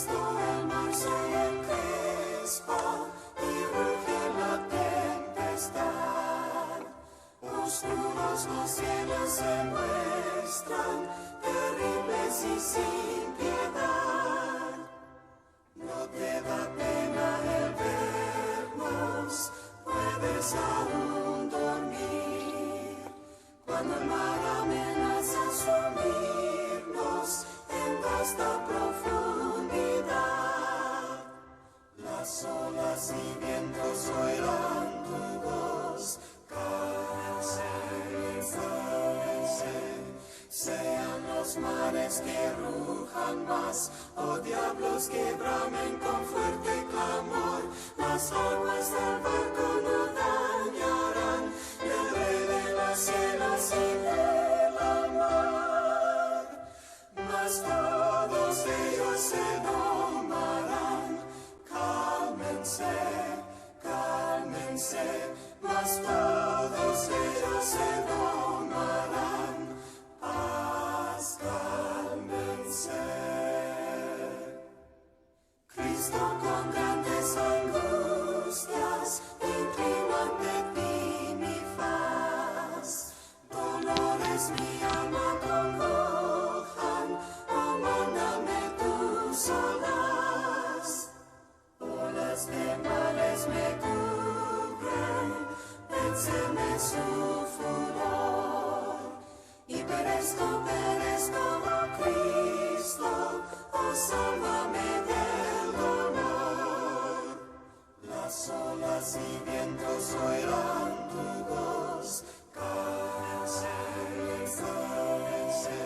Cristo el mar se encrespa y ruge la tempestad. Oscuros los cielos se muestran, terribles y sin piedad. No te da pena el vernos, puedes aún dormir. Cuando el mar amenaza sumirnos en vasta profundidad, las olas y vientos oirán tu voz. Cálmense, cálmense, sean los mares que rujan más, oh diablos que bramen con fuerte clamor. Las aguas del barco no dañarán, el rey de los cielos y de la mar. Mas todos ellos se domarán. Cálmense, cálmense, mas todos ellos se domarán. Paz, cálmense. Cristo con grandes angustias inclina ante ti mi faz. Dolores mi alma congojan, oh mándame tus olas. Olas de males me cubren, vénseme su furor. Y perezco, perezco, oh Cristo, oh sálvame del dolor. Las olas y vientos oirán tu voz. Cálmense, cálmense,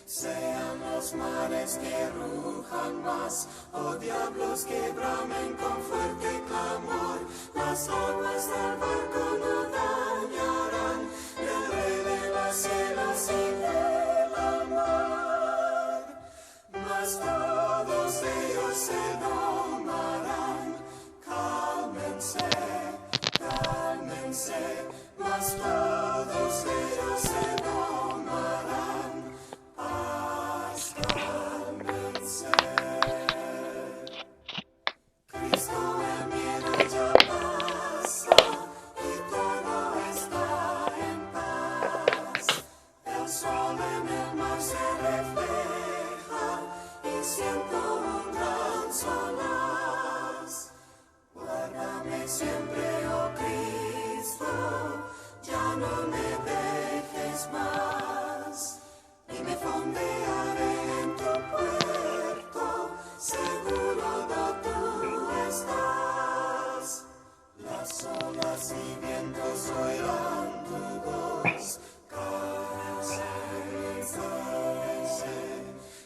sean los mares que rujan más, oh diablos que bramen con fuerte clamor. Las aguas del barco no dañarán, el rey de los cielos y de la mar. Mas todos ellos se domarán. Cálmense, cálmense, mas todos ellos se domarán. Paz, cálmense. Cristo el miedo ya pasa y todo está en paz. El sol en el mar se refleja y siento un gran solaz. Guárdame siempre, oh Cristo, ya no me dejes más. Y me fondearé en tu puerto, seguro tú estás. Las olas y vientos oirán tu voz. Cálmense, cálmense,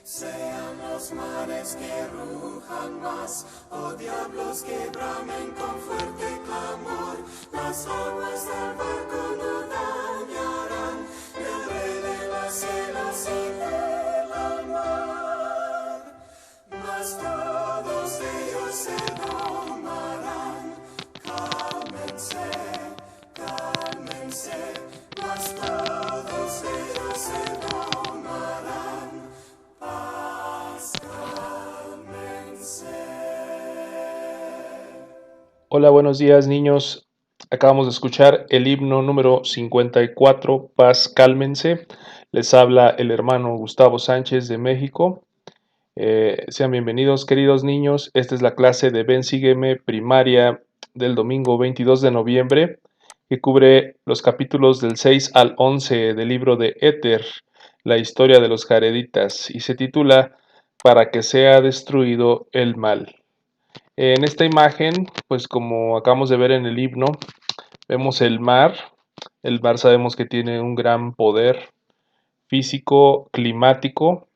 sean los mares que rujan más, oh diablos que bramen con fuerte clamor. Las aguas del barco no dañarán, el rey de los cielos y de la mar. Mas todos ellos se domarán. Cálmense, cálmense, mas todos ellos se domarán. Paz, cálmense. Hola, buenos días niños. Acabamos de escuchar el himno número 54, Paz, cálmense. Les habla el hermano Gustavo Sánchez de México. Sean bienvenidos, queridos niños. Esta es la clase de Ven, sígueme, primaria del domingo 22 de noviembre, que cubre los capítulos del 6 al 11 del libro de Éter, la historia de los jareditas, y se titula Para que sea destruido el mal. En esta imagen, pues como acabamos de ver en el himno, vemos el mar. El mar sabemos que tiene un gran poder físico, climático,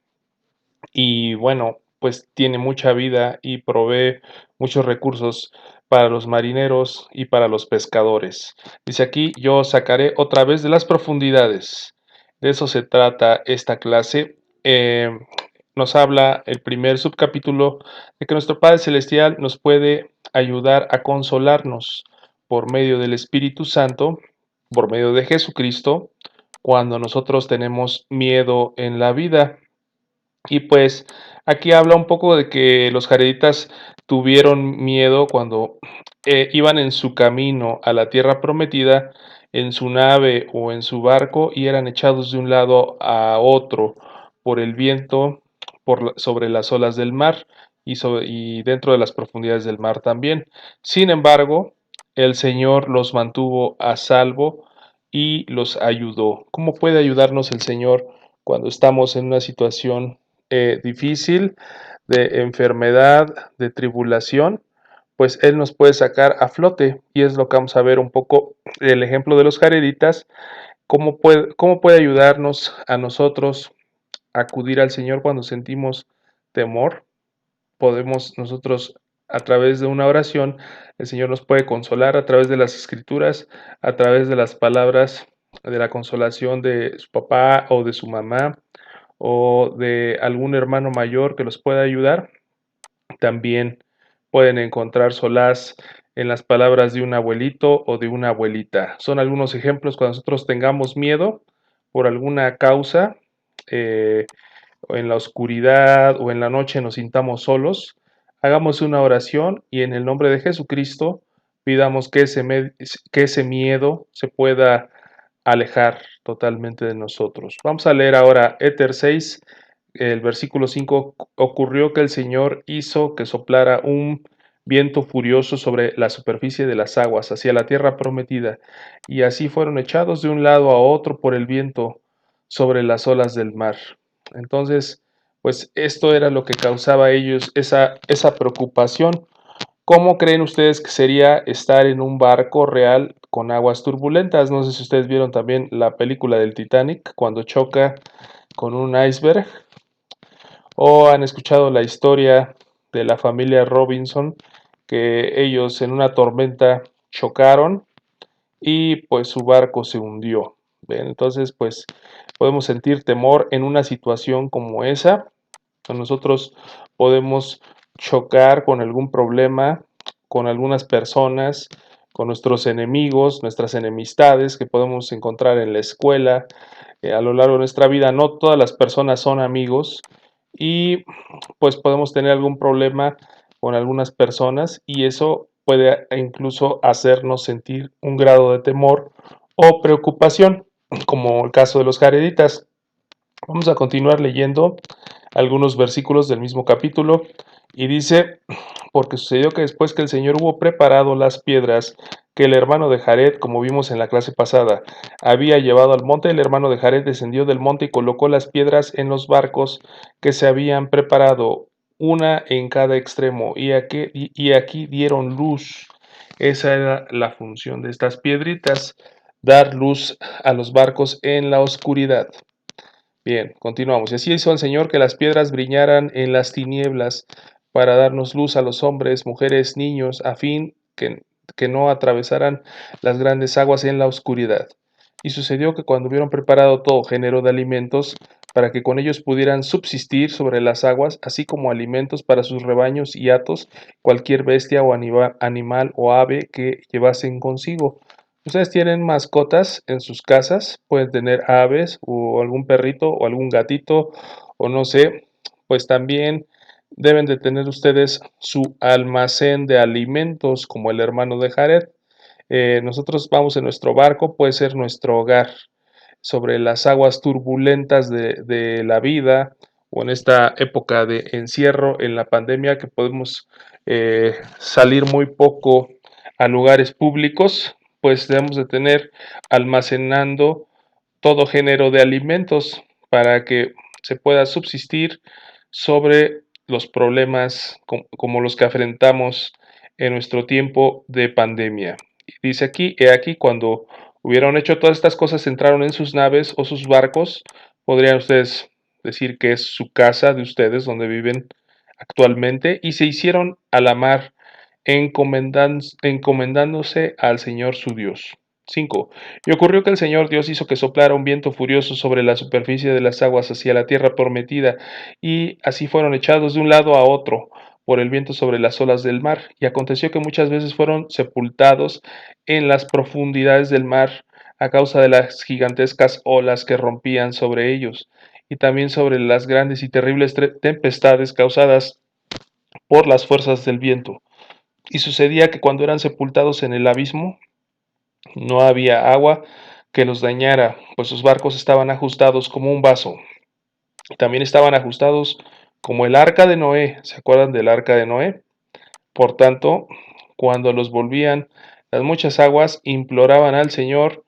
y bueno, pues tiene mucha vida y provee muchos recursos para los marineros y para los pescadores. Dice aquí, yo sacaré otra vez de las profundidades. De eso se trata esta clase. Nos habla el primer subcapítulo de que nuestro Padre Celestial nos puede ayudar a consolarnos por medio del Espíritu Santo, por medio de Jesucristo, cuando nosotros tenemos miedo en la vida. Y pues aquí habla un poco de que los jareditas tuvieron miedo cuando iban en su camino a la tierra prometida, en su nave o en su barco, y eran echados de un lado a otro por el viento, sobre las olas del mar y dentro de las profundidades del mar también. Sin embargo, el Señor los mantuvo a salvo y los ayudó. ¿Cómo puede ayudarnos el Señor cuando estamos en una situación difícil, de enfermedad, de tribulación? Pues Él nos puede sacar a flote, y es lo que vamos a ver un poco el ejemplo de los jareditas, cómo puede ayudarnos a nosotros a acudir al Señor cuando sentimos temor. Podemos nosotros, a través de una oración, el Señor nos puede consolar a través de las escrituras, a través de las palabras de la consolación de su papá o de su mamá, o de algún hermano mayor que los pueda ayudar. También pueden encontrar solaz en las palabras de un abuelito o de una abuelita. Son algunos ejemplos cuando nosotros tengamos miedo por alguna causa, o en la oscuridad o en la noche nos sintamos solos. Hagamos una oración y en el nombre de Jesucristo pidamos que ese miedo se pueda alejar totalmente de nosotros. Vamos a leer ahora Éter 6, el versículo 5. Ocurrió que el Señor hizo que soplara un viento furioso sobre la superficie de las aguas hacia la tierra prometida, y así fueron echados de un lado a otro por el viento sobre las olas del mar. Entonces, pues esto era lo que causaba a ellos esa preocupación. ¿Cómo creen ustedes que sería estar en un barco real con aguas turbulentas? No sé si ustedes vieron también la película del Titanic cuando choca con un iceberg, o han escuchado la historia de la familia Robinson, que ellos en una tormenta chocaron y pues su barco se hundió. ¿Ven? Entonces, pues podemos sentir temor en una situación como esa. Nosotros podemos chocar con algún problema, con algunas personas, con nuestros enemigos, nuestras enemistades que podemos encontrar en la escuela, a lo largo de nuestra vida. No todas las personas son amigos, y pues podemos tener algún problema con algunas personas, y eso puede incluso hacernos sentir un grado de temor o preocupación, como el caso de los jareditas. Vamos a continuar leyendo algunos versículos del mismo capítulo, y dice: porque sucedió que después que el Señor hubo preparado las piedras que el hermano de Jared, como vimos en la clase pasada, había llevado al monte, el hermano de Jared descendió del monte y colocó las piedras en los barcos que se habían preparado, una en cada extremo, y aquí dieron luz. Esa era la función de estas piedritas, dar luz a los barcos en la oscuridad. Bien, continuamos. Y así hizo el Señor que las piedras brillaran en las tinieblas para darnos luz a los hombres, mujeres, niños, a fin que no atravesaran las grandes aguas en la oscuridad. Y sucedió que cuando hubieron preparado todo género de alimentos, para que con ellos pudieran subsistir sobre las aguas, así como alimentos para sus rebaños y hatos, cualquier bestia o animal o ave que llevasen consigo. ¿Ustedes tienen mascotas en sus casas? Pueden tener aves o algún perrito o algún gatito, o no sé. Pues también deben de tener ustedes su almacén de alimentos, como el hermano de Jared. Nosotros vamos en nuestro barco, puede ser nuestro hogar, sobre las aguas turbulentas de la vida, o en esta época de encierro en la pandemia, que podemos salir muy poco a lugares públicos. Pues debemos de tener almacenando todo género de alimentos para que se pueda subsistir sobre los problemas como los que enfrentamos en nuestro tiempo de pandemia. Dice aquí: he aquí, cuando hubieron hecho todas estas cosas, entraron en sus naves o sus barcos. Podrían ustedes decir que es su casa de ustedes, donde viven actualmente, y se hicieron a la mar, encomendándose al Señor su Dios. 5. Y ocurrió que el Señor Dios hizo que soplara un viento furioso sobre la superficie de las aguas hacia la tierra prometida, y así fueron echados de un lado a otro por el viento sobre las olas del mar. Y aconteció que muchas veces fueron sepultados en las profundidades del mar a causa de las gigantescas olas que rompían sobre ellos. y también sobre las grandes y terribles tempestades causadas por las fuerzas del viento. Y sucedía que cuando eran sepultados en el abismo, no había agua que los dañara, pues sus barcos estaban ajustados como un vaso. También estaban ajustados como el arca de Noé. ¿Se acuerdan del arca de Noé? Por tanto, cuando los volvían las muchas aguas, imploraban al Señor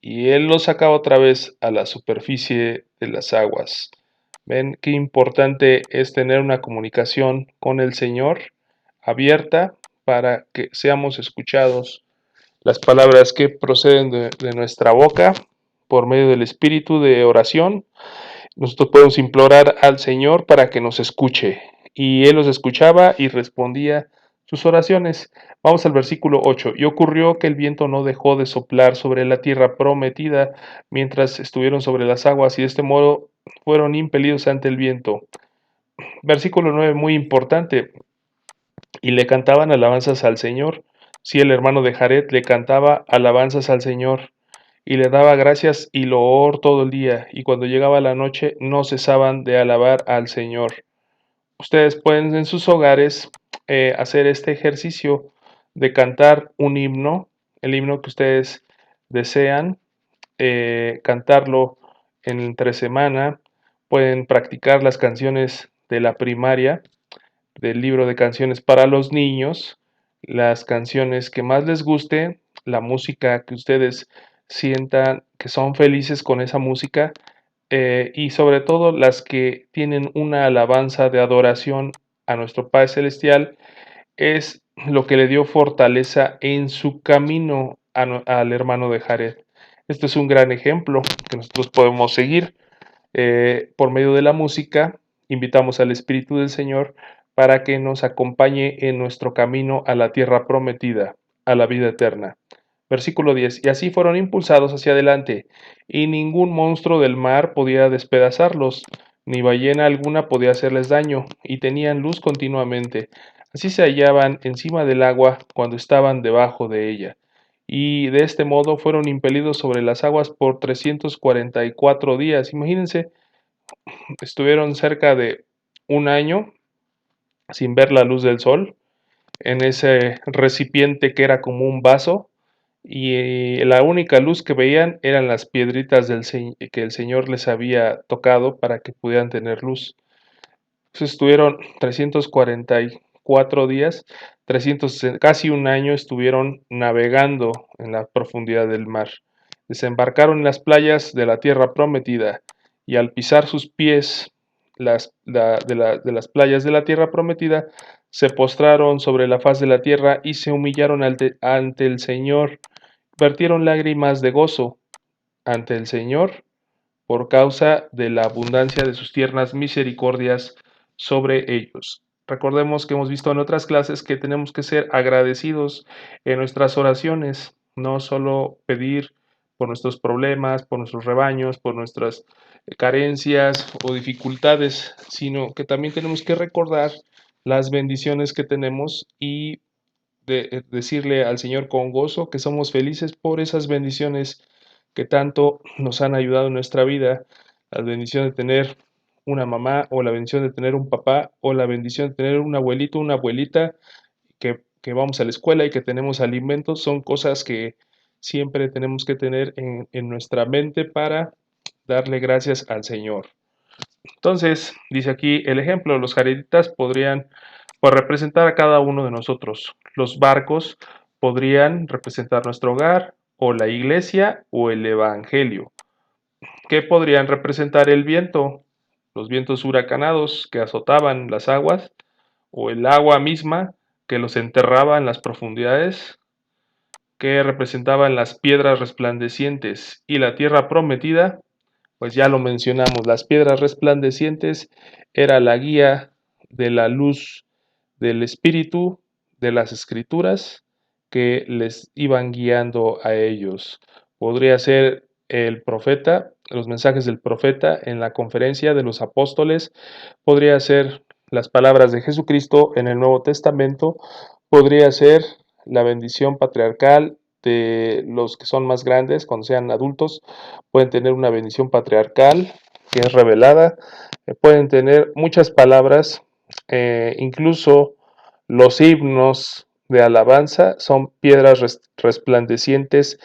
y Él los sacaba otra vez a la superficie de las aguas. ¿Ven qué importante es tener una comunicación con el Señor abierta para que seamos escuchados? Las palabras que proceden de nuestra boca por medio del espíritu de oración, nosotros podemos implorar al Señor para que nos escuche. Y Él los escuchaba y respondía sus oraciones. Vamos al versículo 8. Y ocurrió que el viento no dejó de soplar sobre la tierra prometida mientras estuvieron sobre las aguas, y de este modo fueron impelidos ante el viento. Versículo 9, muy importante. Y le cantaban alabanzas al Señor. Sí, el hermano de Jared le cantaba alabanzas al Señor y le daba gracias y loor todo el día, y cuando llegaba la noche no cesaban de alabar al Señor. Ustedes pueden en sus hogares hacer este ejercicio de cantar un himno, el himno que ustedes desean, cantarlo entre semana. Pueden practicar las canciones de la primaria, del libro de canciones para los niños, las canciones que más les guste, la música que ustedes sientan que son felices con esa música, y sobre todo las que tienen una alabanza de adoración a nuestro Padre Celestial, es lo que le dio fortaleza en su camino al hermano de Jared. Este es un gran ejemplo que nosotros podemos seguir. Por medio de la música, invitamos al Espíritu del Señor para que nos acompañe en nuestro camino a la tierra prometida, a la vida eterna. Versículo 10. Y así fueron impulsados hacia adelante, y ningún monstruo del mar podía despedazarlos, ni ballena alguna podía hacerles daño, y tenían luz continuamente. Así se hallaban encima del agua cuando estaban debajo de ella. Y de este modo fueron impelidos sobre las aguas por 344 días. Imagínense, estuvieron cerca de un año sin ver la luz del sol en ese recipiente que era como un vaso, y la única luz que veían eran las piedritas que el Señor les había tocado para que pudieran tener luz. Entonces estuvieron 344 días, 300, casi un año estuvieron navegando en la profundidad del mar. Desembarcaron en las playas de la tierra prometida, y al pisar sus pies de las playas de la tierra prometida, se postraron sobre la faz de la tierra y se humillaron ante el Señor. Vertieron lágrimas de gozo ante el Señor por causa de la abundancia de sus tiernas misericordias sobre ellos. Recordemos que hemos visto en otras clases que tenemos que ser agradecidos en nuestras oraciones, no solo pedir por nuestros problemas, por nuestros rebaños, por nuestras carencias o dificultades, sino que también tenemos que recordar las bendiciones que tenemos y decirle al Señor con gozo que somos felices por esas bendiciones que tanto nos han ayudado en nuestra vida, la bendición de tener una mamá, o la bendición de tener un papá, o la bendición de tener un abuelito, una abuelita, que vamos a la escuela y que tenemos alimentos. Son cosas que siempre tenemos que tener en nuestra mente para darle gracias al Señor. Entonces, dice aquí el ejemplo, los jareditas podrían pues, representar a cada uno de nosotros. Los barcos podrían representar nuestro hogar, o la iglesia, o el evangelio. ¿Qué podrían representar el viento? Los vientos huracanados que azotaban las aguas, o el agua misma que los enterraba en las profundidades, que representaban las piedras resplandecientes, y la tierra prometida. Pues ya lo mencionamos, las piedras resplandecientes era la guía de la luz del Espíritu de las Escrituras que les iban guiando a ellos. Podría ser el profeta, los mensajes del profeta en la conferencia de los apóstoles, podría ser las palabras de Jesucristo en el Nuevo Testamento, podría ser la bendición patriarcal de los que son más grandes, cuando sean adultos, pueden tener una bendición patriarcal, que es revelada. Pueden tener muchas palabras, incluso los himnos de alabanza son piedras resplandecientes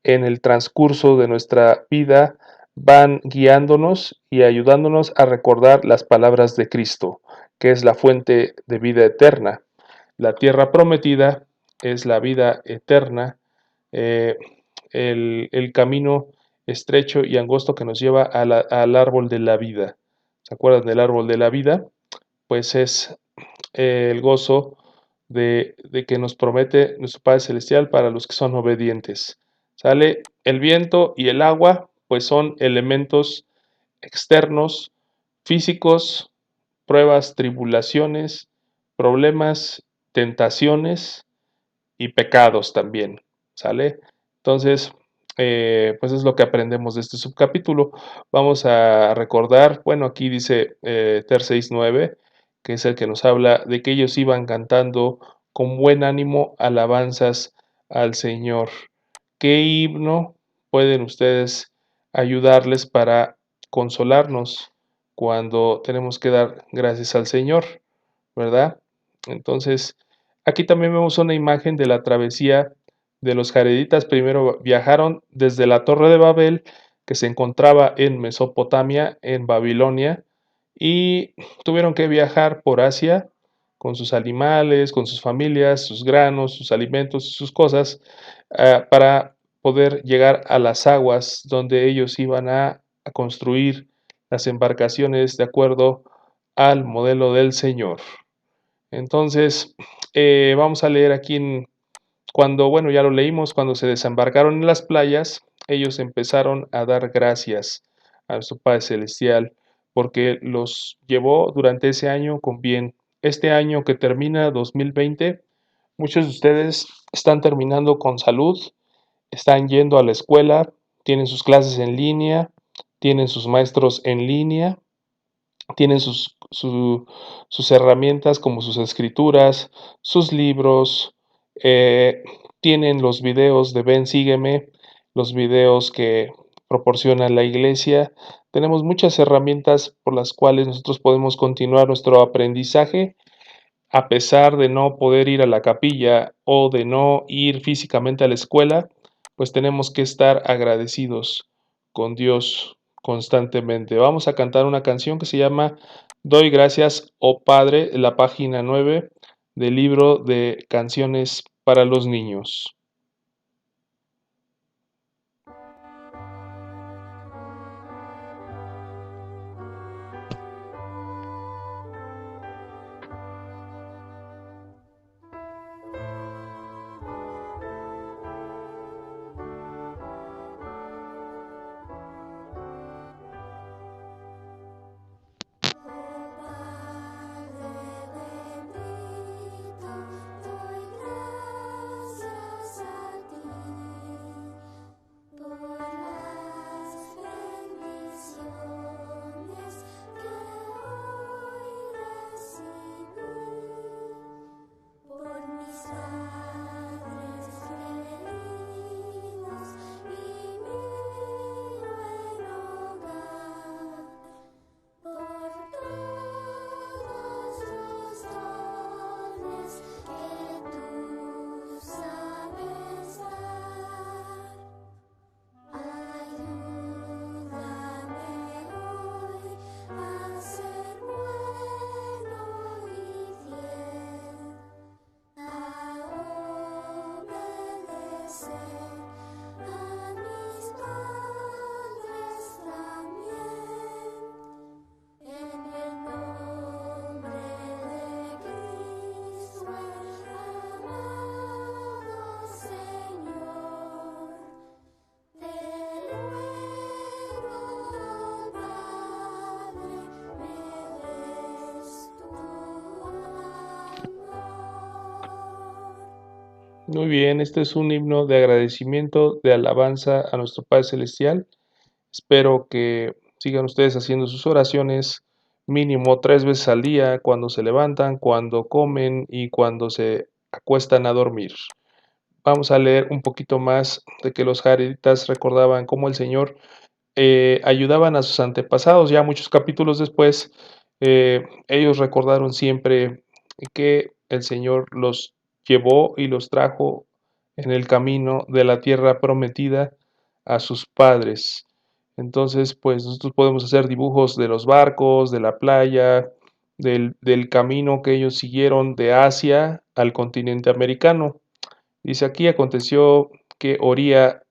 en el transcurso de nuestra vida, van guiándonos y ayudándonos a recordar las palabras de Cristo, que es la fuente de vida eterna. La tierra prometida es la vida eterna, eh, el camino estrecho y angosto que nos lleva al árbol de la vida. ¿Se acuerdan del árbol de la vida? Pues es el gozo de que nos promete nuestro Padre Celestial para los que son obedientes. ¿Sale? El viento y el agua, pues son elementos externos, físicos, pruebas, tribulaciones, problemas, tentaciones y pecados también, ¿sale? Entonces, pues es lo que aprendemos de este subcapítulo. Vamos a recordar, bueno, aquí dice Ter 6:9, que es el que nos habla de que ellos iban cantando con buen ánimo alabanzas al Señor. ¿Qué himno pueden ustedes ayudarles para consolarnos cuando tenemos que dar gracias al Señor, verdad? Entonces, aquí también vemos una imagen de la travesía de los jareditas. Primero viajaron desde la Torre de Babel, que se encontraba en Mesopotamia, en Babilonia, y tuvieron que viajar por Asia con sus animales, con sus familias, sus granos, sus alimentos, sus cosas, para poder llegar a las aguas donde ellos iban a construir las embarcaciones de acuerdo al modelo del Señor. Entonces, vamos a leer aquí cuando, bueno, ya lo leímos, cuando se desembarcaron en las playas, ellos empezaron a dar gracias a su Padre Celestial porque los llevó durante ese año con bien. Este año que termina 2020, muchos de ustedes están terminando con salud, están yendo a la escuela, tienen sus clases en línea, tienen sus maestros en línea, tienen sus herramientas como sus escrituras, sus libros, tienen los videos de Ven, sígueme, los videos que proporciona la iglesia. Tenemos muchas herramientas por las cuales nosotros podemos continuar nuestro aprendizaje a pesar de no poder ir a la capilla o de no ir físicamente a la escuela, pues tenemos que estar agradecidos con Dios constantemente. Vamos a cantar una canción que se llama Doy gracias, oh Padre, en la página 9 del libro de canciones para los niños. Muy bien, este es un himno de agradecimiento, de alabanza a nuestro Padre Celestial. Espero que sigan ustedes haciendo sus oraciones mínimo 3 veces al día, cuando se levantan, cuando comen y cuando se acuestan a dormir. Vamos a leer un poquito más de que los jareditas recordaban cómo el Señor ayudaban a sus antepasados. Ya muchos capítulos después, ellos recordaron siempre que el Señor los llevó y los trajo en el camino de la tierra prometida a sus padres. Entonces, pues nosotros podemos hacer dibujos de los barcos, de la playa, del camino que ellos siguieron de Asia al continente americano. Dice aquí, aconteció que Oría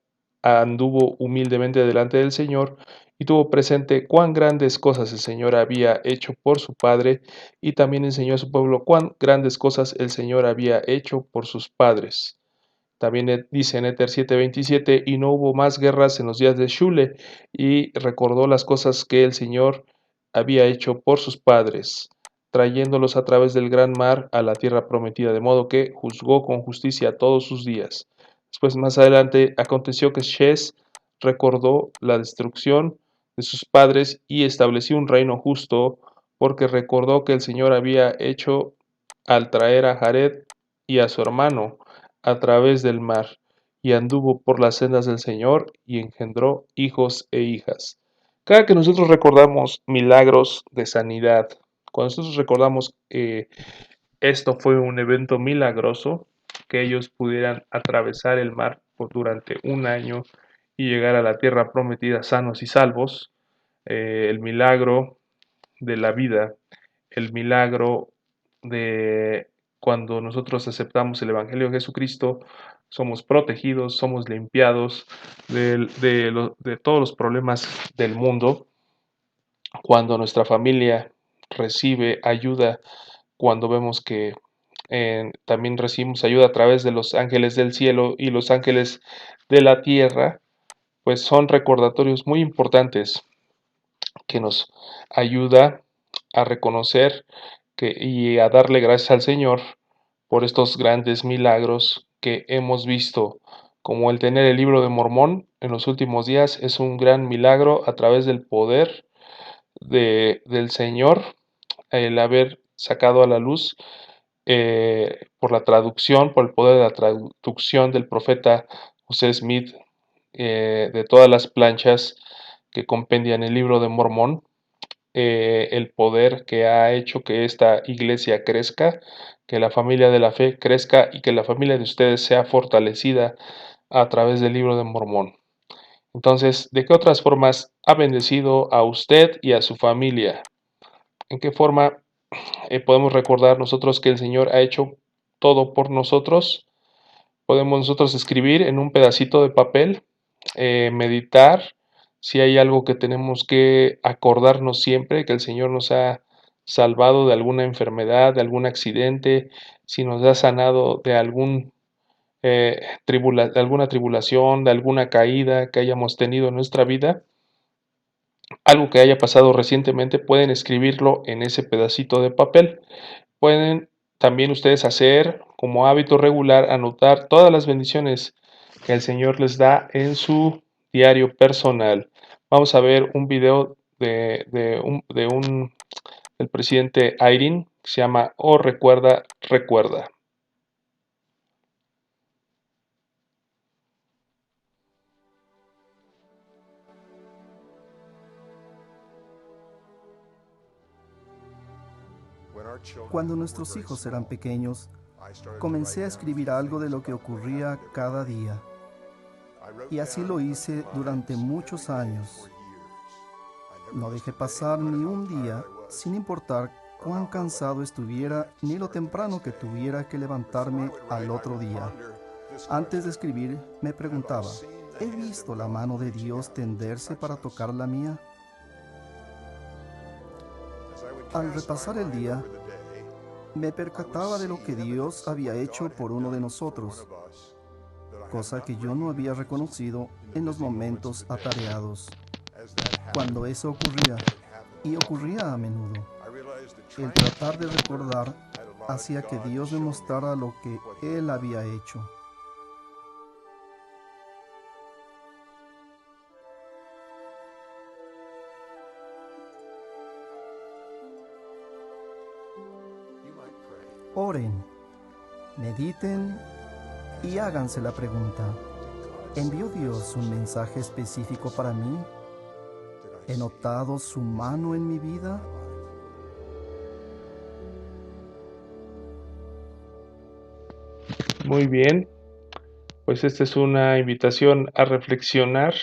anduvo humildemente delante del Señor y tuvo presente cuán grandes cosas el Señor había hecho por su padre, y también enseñó a su pueblo cuán grandes cosas el Señor había hecho por sus padres. También dice en Éter 7:27, y no hubo más guerras en los días de Shule, y recordó las cosas que el Señor había hecho por sus padres, trayéndolos a través del gran mar a la tierra prometida, de modo que juzgó con justicia todos sus días. Después, más adelante, aconteció que Shes recordó la destrucción de sus padres y estableció un reino justo, porque recordó que el Señor había hecho al traer a Jared y a su hermano a través del mar, y anduvo por las sendas del Señor, y engendró hijos e hijas. Cada que nosotros recordamos milagros de sanidad, cuando nosotros recordamos que esto fue un evento milagroso, que ellos pudieran atravesar el mar durante un año y llegar a la tierra prometida sanos y salvos, el milagro de la vida, el milagro de cuando nosotros aceptamos el Evangelio de Jesucristo, somos protegidos, somos limpiados de todos los problemas del mundo. Cuando nuestra familia recibe ayuda, cuando vemos que también recibimos ayuda a través de los ángeles del cielo y los ángeles de la tierra, pues son recordatorios muy importantes que nos ayuda a reconocer y a darle gracias al Señor por estos grandes milagros que hemos visto, como el tener el libro de Mormón en los últimos días es un gran milagro a través del poder del Señor, el haber sacado a la luz por la traducción, por el poder de la traducción del profeta José Smith, de todas las planchas que compendian el libro de Mormón, el poder que ha hecho que esta iglesia crezca, que la familia de la fe crezca y que la familia de ustedes sea fortalecida a través del libro de Mormón. Entonces, ¿de qué otras formas ha bendecido a usted y a su familia? ¿En qué forma podemos recordar nosotros que el Señor ha hecho todo por nosotros? Podemos nosotros escribir en un pedacito de papel, meditar, si hay algo que tenemos que acordarnos siempre, que el Señor nos ha salvado de alguna enfermedad, de algún accidente, si nos ha sanado de de alguna tribulación, de alguna caída que hayamos tenido en nuestra vida, algo que haya pasado recientemente, pueden escribirlo en ese pedacito de papel. Pueden también ustedes hacer como hábito regular, anotar todas las bendiciones que el Señor les da en su diario personal. Vamos a ver un video del presidente Ayrin, que se llama Oh Recuerda, Recuerda. Cuando nuestros hijos eran pequeños, comencé a escribir algo de lo que ocurría cada día. Y así lo hice durante muchos años. No dejé pasar ni un día, sin importar cuán cansado estuviera ni lo temprano que tuviera que levantarme al otro día. Antes de escribir, me preguntaba, ¿he visto la mano de Dios tenderse para tocar la mía? Al repasar el día, me percataba de lo que Dios había hecho por uno de nosotros, cosa que yo no había reconocido en los momentos atareados. Cuando eso ocurría, y ocurría a menudo, el tratar de recordar hacía que Dios me mostrara lo que Él había hecho. Oren, mediten y háganse la pregunta: ¿envió Dios un mensaje específico para mí? ¿He notado su mano en mi vida? Muy bien, pues esta es una invitación a reflexionar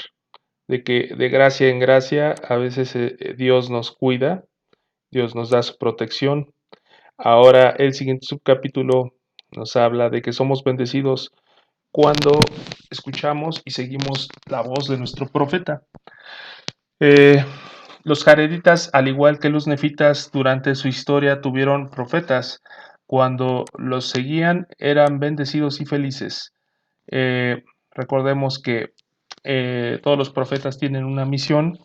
de que de gracia en gracia a veces Dios nos cuida, Dios nos da su protección. Ahora el siguiente subcapítulo nos habla de que somos bendecidos cuando escuchamos y seguimos la voz de nuestro profeta. Los jareditas, al igual que los nefitas, durante su historia tuvieron profetas. Cuando los seguían eran bendecidos y felices. Eh, Recordemos que todos los profetas tienen una misión.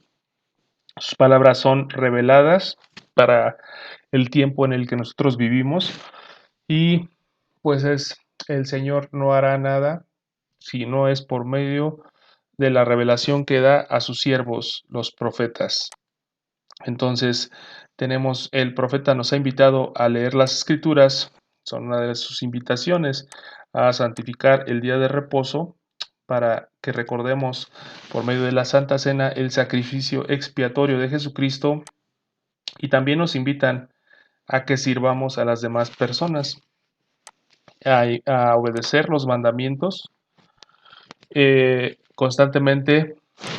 Sus palabras son reveladas para el tiempo en el que nosotros vivimos. Y pues el Señor no hará nada si no es por medio de la revelación que da a sus siervos, los profetas. Entonces, el profeta nos ha invitado a leer las escrituras, son una de sus invitaciones a santificar el día de reposo para que recordemos por medio de la Santa Cena el sacrificio expiatorio de Jesucristo, y también nos invitan a que sirvamos a las demás personas, a obedecer los mandamientos. Constantemente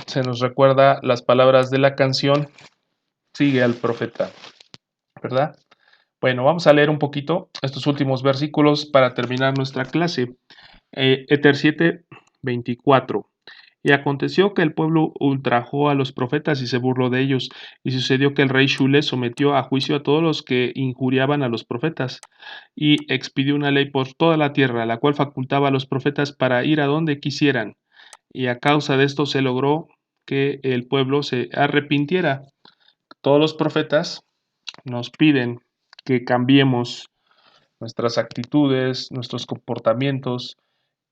se nos recuerda las palabras de la canción Sigue al profeta, ¿verdad? Bueno, vamos a leer un poquito estos últimos versículos para terminar nuestra clase. Éter 7, 24. Y aconteció que el pueblo ultrajó a los profetas y se burló de ellos, y sucedió que el rey Shule sometió a juicio a todos los que injuriaban a los profetas, y expidió una ley por toda la tierra, la cual facultaba a los profetas para ir a donde quisieran, y a causa de esto se logró que el pueblo se arrepintiera. Todos los profetas nos piden que cambiemos nuestras actitudes, nuestros comportamientos,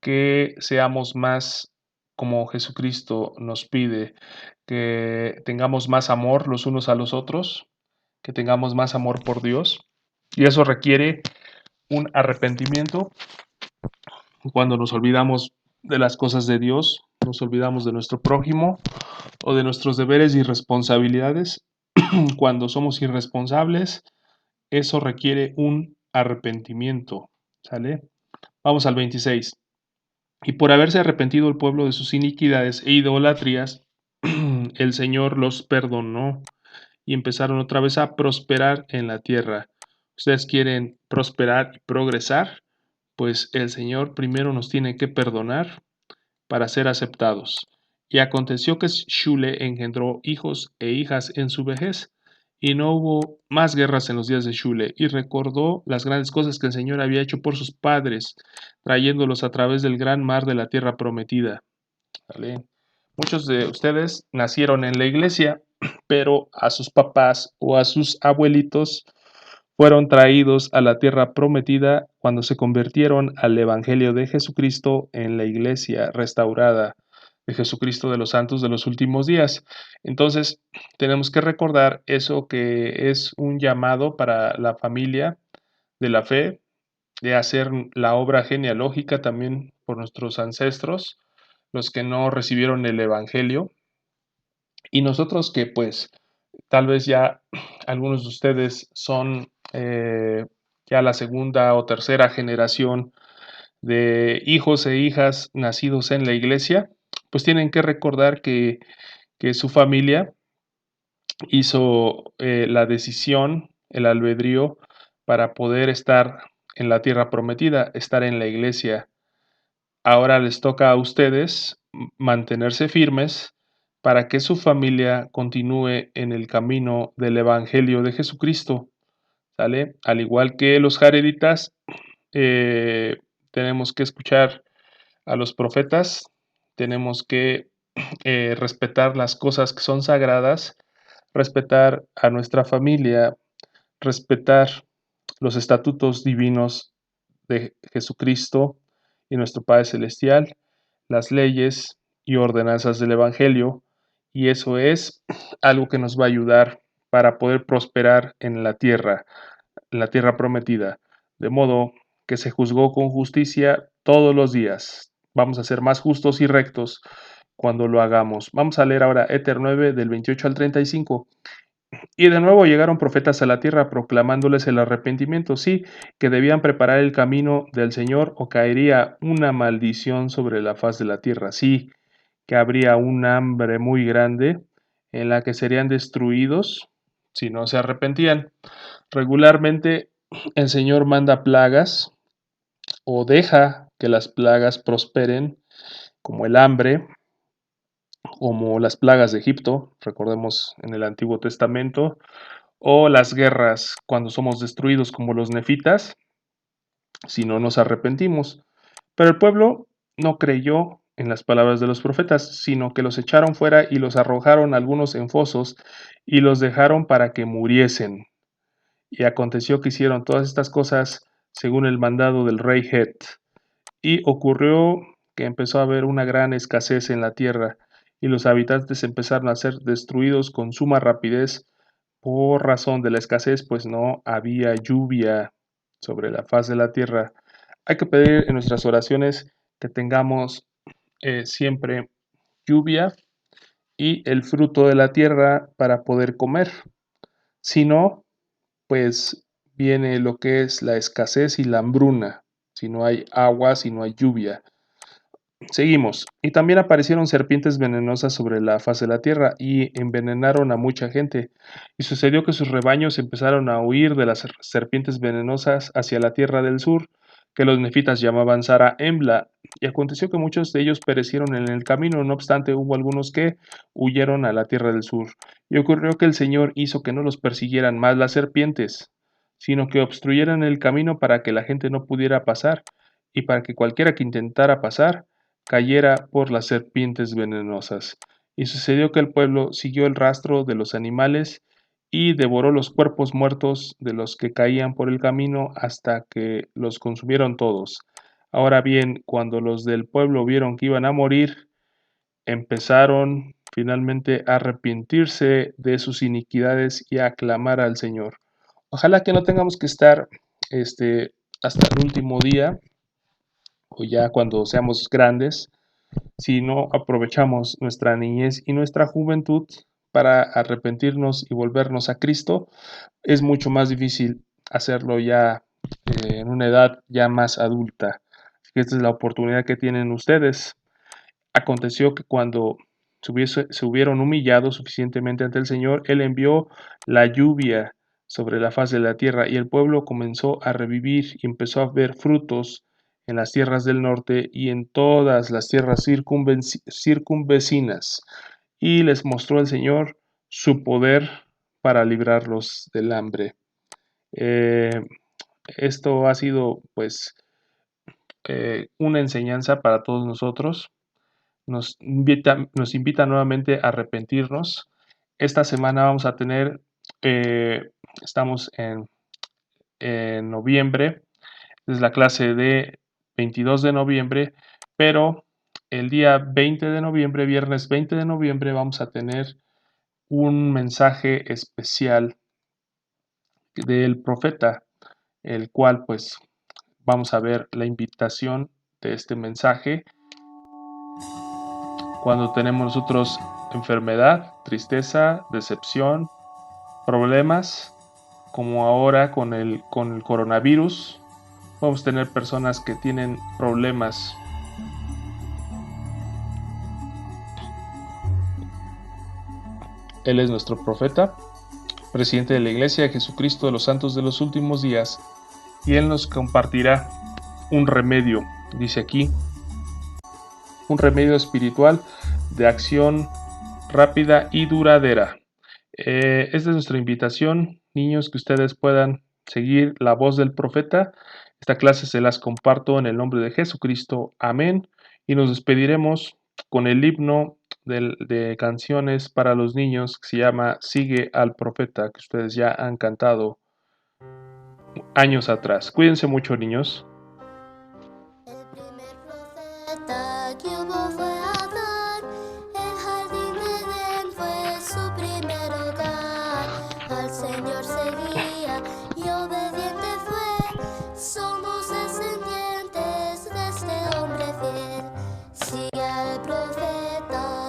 que seamos más como Jesucristo nos pide, que tengamos más amor los unos a los otros, que tengamos más amor por Dios. Y eso requiere un arrepentimiento cuando nos olvidamos de las cosas de Dios, nos olvidamos de nuestro prójimo o de nuestros deberes y responsabilidades. Cuando somos irresponsables, eso requiere un arrepentimiento. ¿Sale? Vamos al 26. Y por haberse arrepentido el pueblo de sus iniquidades e idolatrías, el Señor los perdonó y empezaron otra vez a prosperar en la tierra. ¿Ustedes quieren prosperar y progresar? Pues el Señor primero nos tiene que perdonar para ser aceptados. Y aconteció que Shule engendró hijos e hijas en su vejez, y no hubo más guerras en los días de Shule, y recordó las grandes cosas que el Señor había hecho por sus padres, trayéndolos a través del gran mar de la tierra prometida. ¿Vale? Muchos de ustedes nacieron en la iglesia, pero a sus papás o a sus abuelitos fueron traídos a la tierra prometida cuando se convirtieron al Evangelio de Jesucristo en la iglesia restaurada de Jesucristo de los santos de los últimos días. Entonces, tenemos que recordar eso, que es un llamado para la familia de la fe, de hacer la obra genealógica también por nuestros ancestros, los que no recibieron el Evangelio, y nosotros que pues tal vez ya algunos de ustedes son ya la segunda o tercera generación de hijos e hijas nacidos en la iglesia, pues tienen que recordar que su familia hizo la decisión, el albedrío, para poder estar en la tierra prometida, estar en la iglesia. Ahora les toca a ustedes mantenerse firmes para que su familia continúe en el camino del Evangelio de Jesucristo, ¿sale? Al igual que los jareditas, eh, tenemos que escuchar a los profetas, tenemos que respetar las cosas que son sagradas, respetar a nuestra familia, respetar los estatutos divinos de Jesucristo y nuestro Padre Celestial, las leyes y ordenanzas del Evangelio, y eso es algo que nos va a ayudar para poder prosperar en la tierra prometida, de modo que se juzgó con justicia todos los días. Vamos a ser más justos y rectos cuando lo hagamos. Vamos a leer ahora Éter 9 del 28 al 35. Y de nuevo llegaron profetas a la tierra proclamándoles el arrepentimiento, sí, que debían preparar el camino del Señor o caería una maldición sobre la faz de la tierra, sí, que habría un hambre muy grande en la que serían destruidos si no se arrepentían. Regularmente el Señor manda plagas o deja que las plagas prosperen, como el hambre, como las plagas de Egipto, recordemos en el Antiguo Testamento, o las guerras cuando somos destruidos como los nefitas, si no nos arrepentimos. Pero el pueblo no creyó en las palabras de los profetas, sino que los echaron fuera y los arrojaron algunos en fosos y los dejaron para que muriesen. Y aconteció que hicieron todas estas cosas según el mandado del rey Het. Y ocurrió que empezó a haber una gran escasez en la tierra, y los habitantes empezaron a ser destruidos con suma rapidez por razón de la escasez, pues no había lluvia sobre la faz de la tierra. Hay que pedir en nuestras oraciones que tengamos siempre lluvia y el fruto de la tierra para poder comer. Si no, pues viene lo que es la escasez y la hambruna, si no hay agua, si no hay lluvia. Seguimos. Y también aparecieron serpientes venenosas sobre la faz de la tierra y envenenaron a mucha gente. Y sucedió que sus rebaños empezaron a huir de las serpientes venenosas hacia la tierra del sur, que los nefitas llamaban Sara Embla. Y aconteció que muchos de ellos perecieron en el camino, no obstante hubo algunos que huyeron a la tierra del sur. Y ocurrió que el Señor hizo que no los persiguieran más las serpientes, sino que obstruyeran el camino para que la gente no pudiera pasar, y para que cualquiera que intentara pasar, cayera por las serpientes venenosas. Y sucedió que el pueblo siguió el rastro de los animales y devoró los cuerpos muertos de los que caían por el camino hasta que los consumieron todos. Ahora bien, cuando los del pueblo vieron que iban a morir, empezaron finalmente a arrepentirse de sus iniquidades y a clamar al Señor. Ojalá que no tengamos que estar hasta el último día o ya cuando seamos grandes, si no aprovechamos nuestra niñez y nuestra juventud para arrepentirnos y volvernos a Cristo, es mucho más difícil hacerlo ya en una edad ya más adulta. Así que esta es la oportunidad que tienen ustedes. Aconteció que cuando se hubieron humillado suficientemente ante el Señor, Él envió la lluvia sobre la faz de la tierra y el pueblo comenzó a revivir y empezó a ver frutos en las tierras del norte y en todas las tierras circunvecinas. Y les mostró el Señor su poder para librarlos del hambre. Esto ha sido pues una enseñanza para todos nosotros. Nos invita nuevamente a arrepentirnos. Esta semana vamos a tener, estamos en noviembre, es la clase de 22 de noviembre, pero el día 20 de noviembre, viernes 20 de noviembre, vamos a tener un mensaje especial del profeta, el cual pues vamos a ver la invitación de este mensaje. Cuando tenemos nosotros enfermedad, tristeza, decepción, problemas, como ahora con el coronavirus, vamos a tener personas que tienen problemas. Él es nuestro profeta, presidente de la Iglesia de Jesucristo de los Santos de los Últimos Días, y Él nos compartirá un remedio, dice aquí, un remedio espiritual de acción rápida y duradera. Esta es nuestra invitación, niños, que ustedes puedan seguir la voz del profeta. Esta clase se las comparto en el nombre de Jesucristo. Amén. Y nos despediremos con el himno de canciones para los niños que se llama Sigue al Profeta, que ustedes ya han cantado años atrás. Cuídense mucho, niños. Sigue al profeta.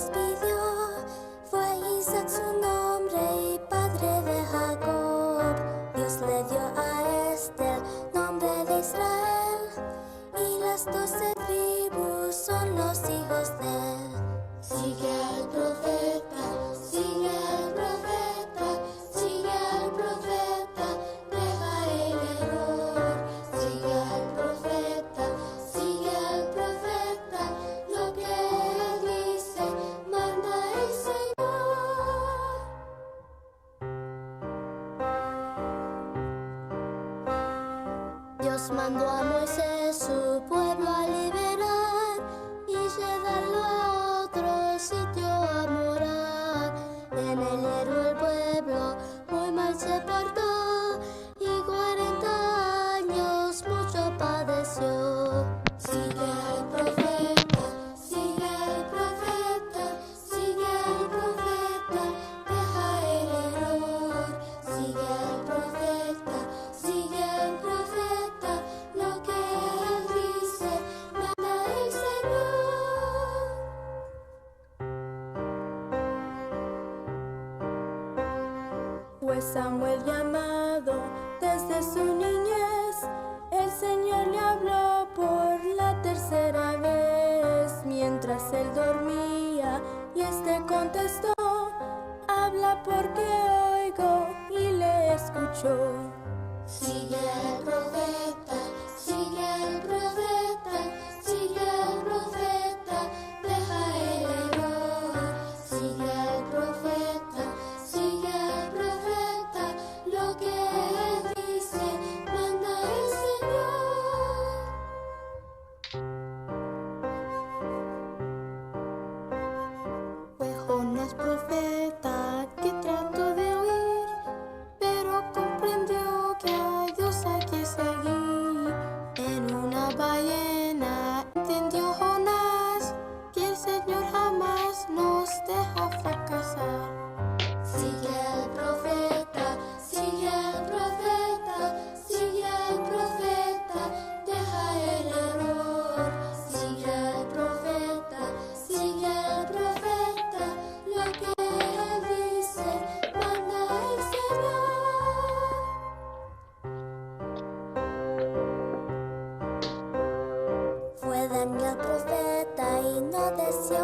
nos pidió. Fue Isaac su nombre y padre de Jacob. Dios le dio a este el nombre de Israel, y las 12 tribus son los hijos de él. Sigue al profeta, sigue al profeta, sigue al profeta, deja el error. Sigue al profeta, lo que él dice, manda el Señor. Dios mandó a Moisés su pueblo a liberar y llevarlo a otro sitio a morar. En el héroe el pueblo muy mal se portó y 40 años mucho padeció. Sigue al profeta, sigue al profeta, sigue al profeta, deja el error. Sigue al profeta, lo que él dice, manda el Señor. Fue Samuel llamado desde su niñez. El Señor le habló por la tercera vez, mientras él dormía, y este contestó: habla porque oigo, y le escuchó. Sigue al profeta, sigue al profeta, sigue al profeta, deja el error. Sigue al profeta, lo que él dice, manda el Señor. Fue Jonás profeta que trató de oír, pero comprendió que a Dios hay que seguir. En una ballena entendió Jonás que el Señor jamás nos deja fracasar. Sigue al profeta, sigue al profeta, sigue al profeta, deja el error. Sigue al profeta, lo que él dice, manda el Señor. Fue Daniel profeta y no deseó